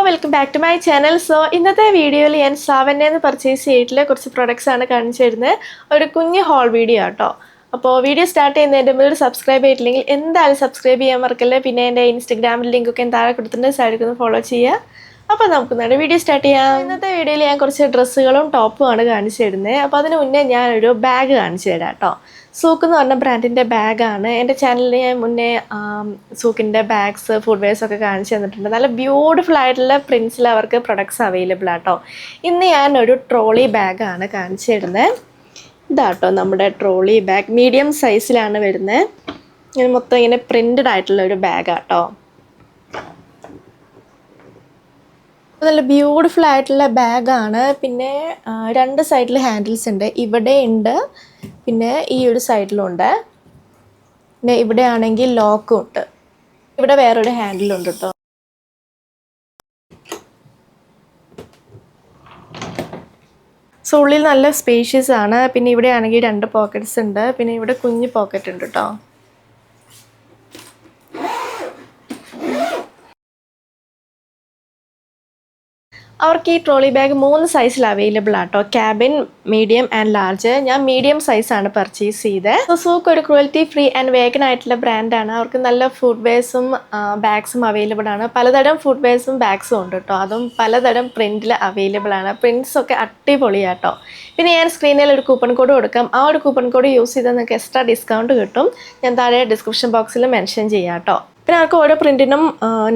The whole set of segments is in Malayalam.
welcome back to my channel. So ഇന്നത്തെ വീഡിയോയിൽ ഞാൻ സാവന്നേന്ന് പർച്ചേസ് ചെയ്തിട്ടുള്ള കുറച്ച് പ്രൊഡക്ട്സ് ആണ് കാണിച്ചു തരുന്നത്. ഒരു കുഞ്ഞു ഹോൾ വീഡിയോ ആട്ടോ. അപ്പോൾ വീഡിയോ സ്റ്റാർട്ട് ചെയ്യുന്നതിന്റെ മുന്നേ സബ്സ്ക്രൈബ് ചെയ്തിട്ടില്ലെങ്കിൽ എന്തായാലും സബ്സ്ക്രൈബ് ചെയ്യാൻ മറക്കല്ലേ. പിന്നെ എൻ്റെ ഇൻസ്റ്റാഗ്രാമിൽ ലിങ്ക് ഒക്കെ താഴെ കൊടുത്തിട്ടുണ്ട്, സൈഡിൽ ഒന്ന് ഫോളോ ചെയ്യുക. അപ്പോൾ നമുക്ക് നേരെ വീഡിയോ സ്റ്റാർട്ട് ചെയ്യാം. ഇന്നത്തെ വീഡിയോയിൽ ഞാൻ കുറച്ച് ഡ്രസ്സുകളും ടോപ്പും ആണ് കാണിച്ചു തരുന്നത്. അപ്പോൾ അതിന് മുന്നേ ഞാനൊരു ബാഗ് കാണിച്ചു തരാം കേട്ടോ. സൂക്ക് എന്ന് പറഞ്ഞ ബ്രാൻഡിൻ്റെ ബാഗാണ്. എൻ്റെ ചാനലിൽ ഞാൻ മുന്നേ സൂക്കിൻ്റെ ബാഗ്സ് ഫുട്വെയർസ് ഒക്കെ കാണിച്ചു തന്നിട്ടുണ്ട്. നല്ല ബ്യൂട്ടിഫുൾ ആയിട്ടുള്ള പ്രിൻസിൽ അവർക്ക് പ്രൊഡക്ട്സ് അവൈലബിൾ ആട്ടോ. ഇന്ന് ഞാനൊരു ട്രോളി ബാഗാണ് കാണിച്ചു തരുന്നത്. ഇതാട്ടോ നമ്മുടെ ട്രോളി ബാഗ്. മീഡിയം സൈസിലാണ് വരുന്നത്. ഇങ്ങനെ മൊത്തം ഇങ്ങനെ പ്രിൻറ്റഡ് ആയിട്ടുള്ള ഒരു ബാഗാട്ടോ. നല്ല ബ്യൂട്ടിഫുൾ ആയിട്ടുള്ള ബാഗാണ്. പിന്നെ രണ്ട് സൈഡിൽ ഹാൻഡിൽസ് ഉണ്ട്. ഇവിടെ ഉണ്ട്, പിന്നെ ഈ ഒരു സൈഡിലും ഉണ്ട്. പിന്നെ ഇവിടെ ആണെങ്കിൽ ലോക്കും ഉണ്ട്. ഇവിടെ വേറൊരു ഹാൻഡിലുണ്ട് കേട്ടോ. സോ ഉള്ളിൽ നല്ല സ്പേഷ്യസ് ആണ്. പിന്നെ ഇവിടെ ആണെങ്കിൽ രണ്ട് പോക്കറ്റ്സ് ഉണ്ട്. പിന്നെ ഇവിടെ കുഞ്ഞു പോക്കറ്റ് ഉണ്ട് കേട്ടോ. അവർക്ക് ഈ ട്രോളി ബാഗ് 3 സൈസിൽ അവൈലബിൾ ആട്ടോ. Cabin, medium and large. ഞാൻ മീഡിയം സൈസാണ് പർച്ചേസ് ചെയ്തത്. സോ സൂക്ക് ഒരു ക്രൂവൽറ്റി ഫ്രീ ആൻഡ് വേഗൻ ആയിട്ടുള്ള ബ്രാൻഡാണ്. അവർക്ക് നല്ല ഫുട്വെയർസും ബാഗ്സും അവൈലബിൾ ആണ്. പലതരം ഫുട്വെയർസും ബാഗ്സും ഉണ്ട് കേട്ടോ. അതും പലതരം പ്രിൻറ്റിൽ അവൈലബിൾ ആണ്. പ്രിൻറ്റ്സൊക്കെ അടിപൊളിയാട്ടോ. പിന്നെ ഞാൻ സ്ക്രീനിൽ ഒരു കൂപ്പൺ കോഡ് കൊടുക്കാം. ആ ഒരു കൂപ്പൺ കോഡ് യൂസ് ചെയ്താൽ നിങ്ങൾക്ക് എക്സ്ട്രാ ഡിസ്കൗണ്ട് കിട്ടും. ഞാൻ താഴെ ഡിസ്ക്രിപ്ഷൻ ബോക്സിൽ മെൻഷൻ ചെയ്യാം കേട്ടോ. പിന്നെ അവർക്ക് ഓരോ പ്രിൻറ്റിനും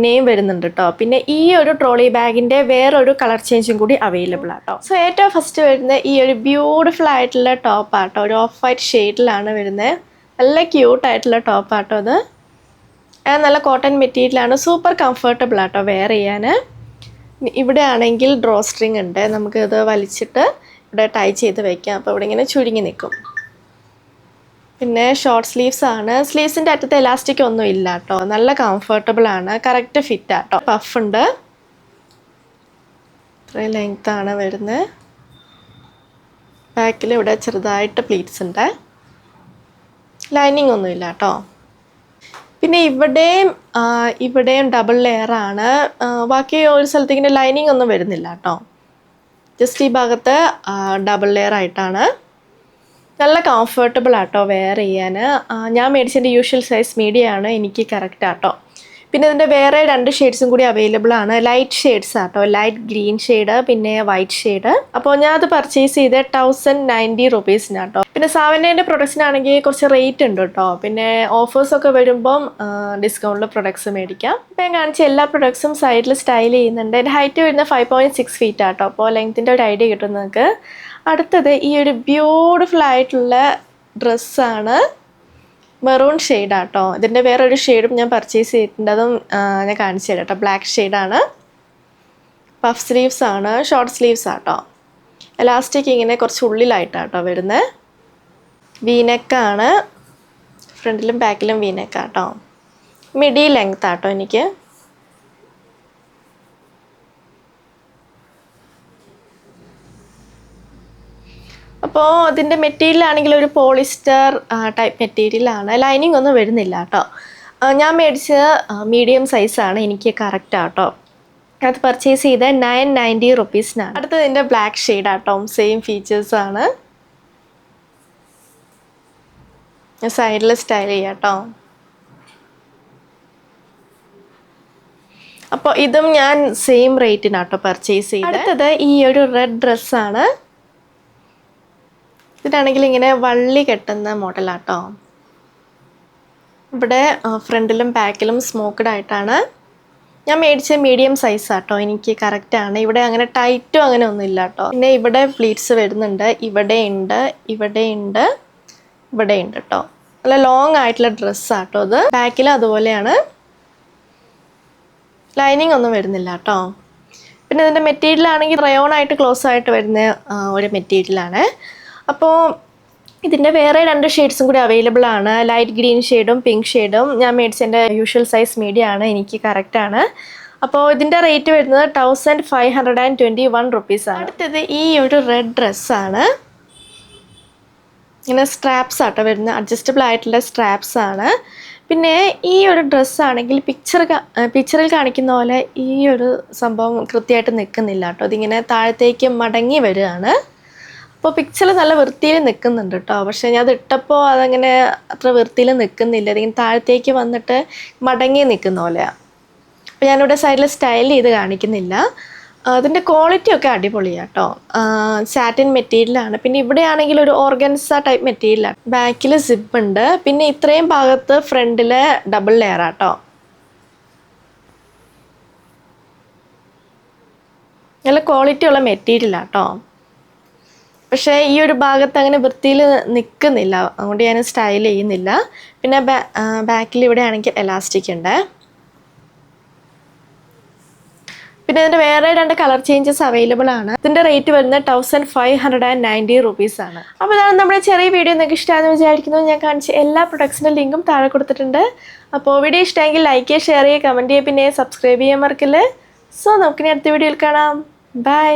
നെയിം വരുന്നുണ്ട് കേട്ടോ. പിന്നെ ഈ ഒരു ട്രോളി ബാഗിൻ്റെ വേറൊരു കളർ ചേഞ്ചും കൂടി അവൈലബിൾ ആട്ടോ. സോ ഏറ്റവും ഫസ്റ്റ് വരുന്നത് ഈ ഒരു ബ്യൂട്ടിഫുൾ ആയിട്ടുള്ള ടോപ്പാട്ടോ. ഒരു ഓഫ് വൈറ്റ് ഷെയ്ഡിലാണ് വരുന്നത്. നല്ല ക്യൂട്ടായിട്ടുള്ള ടോപ്പാട്ടോ. അത് നല്ല കോട്ടൺ മെറ്റീരിയലാണ്. സൂപ്പർ കംഫർട്ടബിൾ ആട്ടോ വെയർ ചെയ്യാൻ. ഇവിടെ ആണെങ്കിൽ ഡ്രോ സ്ട്രിങ് ഉണ്ട്. നമുക്കിത് വലിച്ചിട്ട് ഇവിടെ ടൈ ചെയ്ത് വയ്ക്കാം. അപ്പോൾ ഇവിടെ ഇങ്ങനെ ചുരുങ്ങി നിൽക്കും. പിന്നെ ഷോർട്ട് സ്ലീവ്സ് ആണ്. സ്ലീവ്സിൻ്റെ അറ്റത്ത് എലാസ്റ്റിക് ഒന്നും ഇല്ല കേട്ടോ. നല്ല കംഫർട്ടബിൾ ആണ്. കറക്റ്റ് ഫിറ്റ് ആട്ടോ. പഫ് ഉണ്ട്. ഇത്രയും ലെങ്ത് ആണ് വരുന്നത്. ബാക്കിൽ ഇവിടെ ചെറുതായിട്ട് പ്ലീറ്റ്സ് ഉണ്ട്. ലൈനിങ് ഒന്നും ഇല്ല കേട്ടോ. പിന്നെ ഇവിടെയും ഡബിൾ ലെയർ ആണ്. ബാക്കി ഒരു സ്ഥലത്ത് ഇങ്ങനെ ലൈനിങ് ഒന്നും വരുന്നില്ല കേട്ടോ. ജസ്റ്റ് ഈ ഭാഗത്ത് ഡബിൾ ലെയർ ആയിട്ടാണ്. നല്ല കംഫർട്ടബിൾ ആട്ടോ വെയർ ചെയ്യാൻ. ഞാൻ മേടിച്ചതിൻ്റെ യൂഷ്വൽ സൈസ് മീഡിയം ആണ്. എനിക്ക് കറക്റ്റ് ആട്ടോ. പിന്നെ ഇതിൻ്റെ വേറെ 2 ഷെയ്ഡ്സും കൂടി അവൈലബിൾ ആണ്. ലൈറ്റ് ഷെയ്ഡ്സ് ആട്ടോ. ലൈറ്റ് ഗ്രീൻ ഷെയ്ഡ് പിന്നെ വൈറ്റ് ഷെയ്ഡ്. അപ്പോൾ ഞാൻ അത് പർച്ചേസ് ചെയ്ത് 1090 റുപ്പീസിനാട്ടോ. പിന്നെ സാവന്നേൻ്റെ പ്രൊഡക്ട്സിനാണെങ്കിൽ കുറച്ച് റേറ്റ് ഉണ്ട് കേട്ടോ. പിന്നെ ഓഫേഴ്സൊക്കെ വരുമ്പം ഡിസ്കൗണ്ടിൽ പ്രൊഡക്ട്സ് മേടിക്കാം. അപ്പോൾ ഞാൻ കാണിച്ച എല്ലാ പ്രൊഡക്ട്സും സൈഡിൽ സ്റ്റൈൽ ചെയ്യുന്നുണ്ട്. എൻ്റെ ഹൈറ്റ് വരുന്നത് 5.6 ഫീറ്റ് ആട്ടോ. അപ്പോൾ ലെങ്ത്തിൻ്റെ ഒരു ഐഡിയ കിട്ടും നിങ്ങൾക്ക്. അടുത്തത് ഈ ഒരു ബ്യൂട്ടിഫുൾ ആയിട്ടുള്ള ഡ്രസ്സാണ്. മെറൂൺ ഷെയ്ഡാട്ടോ. ഇതിൻ്റെ വേറൊരു ഷെയ്ഡും ഞാൻ പർച്ചേസ് ചെയ്തിട്ടുണ്ട്. അതും ഞാൻ കാണിച്ചു തരാം കേട്ടോ. ബ്ലാക്ക് ഷെയ്ഡാണ്. പഫ് സ്ലീവ്സ് ആണ്. ഷോർട്ട് സ്ലീവ്സ് ആട്ടോ. എലാസ്റ്റിക് ഇങ്ങനെ കുറച്ച് ഉള്ളിലായിട്ടാട്ടോ വരുന്നത്. വീനെക്കാണ്. ഫ്രണ്ടിലും ബാക്കിലും വീനെക്കാട്ടോ. മിഡി ലെങ്ത് ആട്ടോ എനിക്ക്. അപ്പോൾ അതിൻ്റെ മെറ്റീരിയൽ ആണെങ്കിൽ ഒരു പോളിസ്റ്റർ ടൈപ്പ് മെറ്റീരിയലാണ്. ലൈനിങ് ഒന്നും വരുന്നില്ല കേട്ടോ. ഞാൻ മേടിച്ചത് മീഡിയം സൈസാണ്. എനിക്ക് കറക്റ്റ് ആട്ടോ. അത് പർച്ചേസ് ചെയ്ത് 990 റുപ്പീസിനാണ്. അടുത്തത് ഇതിൻ്റെ ബ്ലാക്ക് ഷെയ്ഡ് ആട്ടോ. സെയിം ഫീച്ചേഴ്സാണ്. സൈഡിൽ സ്റ്റൈൽ ചെയ്യാം കേട്ടോ. അപ്പോൾ ഇതും ഞാൻ സെയിം റേറ്റിനാട്ടോ പർച്ചേസ് ചെയ്തത്. അടുത്തത് ഈ ഒരു റെഡ് ഡ്രസ്സാണ്. ഇതിനാണെങ്കിൽ ഇങ്ങനെ വള്ളി കെട്ടുന്ന മോഡലാട്ടോ. ഇവിടെ ഫ്രണ്ടിലും ബാക്കിലും സ്മോക്ക്ഡ് ആയിട്ടാണ്. ഞാൻ മേടിച്ച മീഡിയം സൈസ് ആട്ടോ. എനിക്ക് കറക്റ്റാണ്. ഇവിടെ അങ്ങനെ ടൈറ്റും അങ്ങനെ ഒന്നും ഇല്ല കേട്ടോ. പിന്നെ ഇവിടെ പ്ലീറ്റ്സ് വരുന്നുണ്ട്. ഇവിടെ ഉണ്ട്, ഇവിടെ ഉണ്ട്, ഇവിടെ ഉണ്ട് കേട്ടോ. നല്ല ലോങ് ആയിട്ടുള്ള ഡ്രസ്സാട്ടോ ഇത്. ബാക്കിൽ അതുപോലെയാണ്. ലൈനിങ് ഒന്നും വരുന്നില്ല കേട്ടോ. പിന്നെ ഇതിൻ്റെ മെറ്റീരിയൽ ആണെങ്കിൽ റയോൺ ആയിട്ട് ക്ലോസ് ആയിട്ട് വരുന്ന ഒരു മെറ്റീരിയലാണ്. അപ്പോൾ ഇതിൻ്റെ വേറെ 2 ഷെയ്ഡ്സും കൂടി അവൈലബിൾ ആണ്. ലൈറ്റ് ഗ്രീൻ ഷെയ്ഡും പിങ്ക് ഷെയ്ഡും. ഞാൻ മേടിച്ചതിൻ്റെ യൂഷ്വൽ സൈസ് മീഡിയം ആണ്. എനിക്ക് കറക്റ്റാണ്. അപ്പോൾ ഇതിൻ്റെ റേറ്റ് വരുന്നത് 1521 റുപ്പീസാണ്. അടുത്തത് ഈ ഒരു റെഡ് ഡ്രസ്സാണ്. ഇങ്ങനെ സ്ട്രാപ്സ് ആട്ടോ വരുന്നത്. അഡ്ജസ്റ്റബിൾ ആയിട്ടുള്ള സ്ട്രാപ്സ് ആണ്. പിന്നെ ഈ ഒരു ഡ്രസ്സാണെങ്കിൽ പിക്ചറിൽ കാണിക്കുന്ന പോലെ ഈ ഒരു സംഭവം കൃത്യമായിട്ട് നിൽക്കുന്നില്ല കേട്ടോ. ഇതിങ്ങനെ താഴത്തേക്ക് മടങ്ങി വരികയാണ്. അപ്പോൾ പിക്ചറിൽ നല്ല വൃത്തിയിൽ നിൽക്കുന്നുണ്ട് കേട്ടോ. പക്ഷേ ഞാൻ അത് ഇട്ടപ്പോൾ അതങ്ങനെ അത്ര വൃത്തിയിൽ നിൽക്കുന്നില്ല. ഇതിങ്ങനെ താഴത്തേക്ക് വന്നിട്ട് മടങ്ങി നിൽക്കുന്ന പോലെയാണ്. അപ്പോൾ ഞാനിവിടെ സൈഡിൽ സ്റ്റൈൽ ചെയ്ത് കാണിക്കുന്നില്ല. അതിൻ്റെ ക്വാളിറ്റി ഒക്കെ അടിപൊളിയാണ് കേട്ടോ. സാറ്റിൻ മെറ്റീരിയലാണ്. പിന്നെ ഇവിടെയാണെങ്കിൽ ഒരു ഓർഗൻസ ടൈപ്പ് മെറ്റീരിയലാണ്. ബാക്കിൽ സിപ്പ് ഉണ്ട്. പിന്നെ ഇത്രയും ഭാഗത്ത് ഫ്രണ്ടിൽ ഡബിൾ ലെയർ ആട്ടോ. നല്ല ക്വാളിറ്റി ഉള്ള മെറ്റീരിയലാണ് കേട്ടോ. പക്ഷേ ഈ ഒരു ഭാഗത്ത് അങ്ങനെ വൃത്തിയിൽ നിൽക്കുന്നില്ല, അതുകൊണ്ട് ഞാൻ സ്റ്റൈൽ ചെയ്യുന്നില്ല. പിന്നെ ബാക്കിൽ ഇവിടെ ആണെങ്കിൽ എലാസ്റ്റിക് ഉണ്ട്. പിന്നെ ഇതിൻ്റെ വേറെ 2 കളർ ചേഞ്ചസ് അവൈലബിൾ ആണ്. ഇതിൻ്റെ റേറ്റ് വരുന്നത് 1590 റുപ്പീസാണ്. അപ്പോൾ ഇതാണ് നമ്മുടെ ചെറിയ വീഡിയോ നിങ്ങൾക്ക് ഇഷ്ടമാണെന്ന് വിചാരിക്കുന്നു. ഞാൻ കാണിച്ച എല്ലാ പ്രൊഡക്ട്സിൻ്റെ ലിങ്കും താഴെ കൊടുത്തിട്ടുണ്ട്. അപ്പോൾ വീഡിയോ ഇഷ്ടമെങ്കിൽ ലൈക്ക് ചെയ്യുക, ഷെയർ ചെയ്യുക, കമൻറ്റ് ചെയ്യുക, പിന്നെ സബ്സ്ക്രൈബ് ചെയ്യാൻ മറക്കല്ലേ. സോ നമുക്കിനി അടുത്ത വീഡിയോയിൽ കാണാം. ബൈ.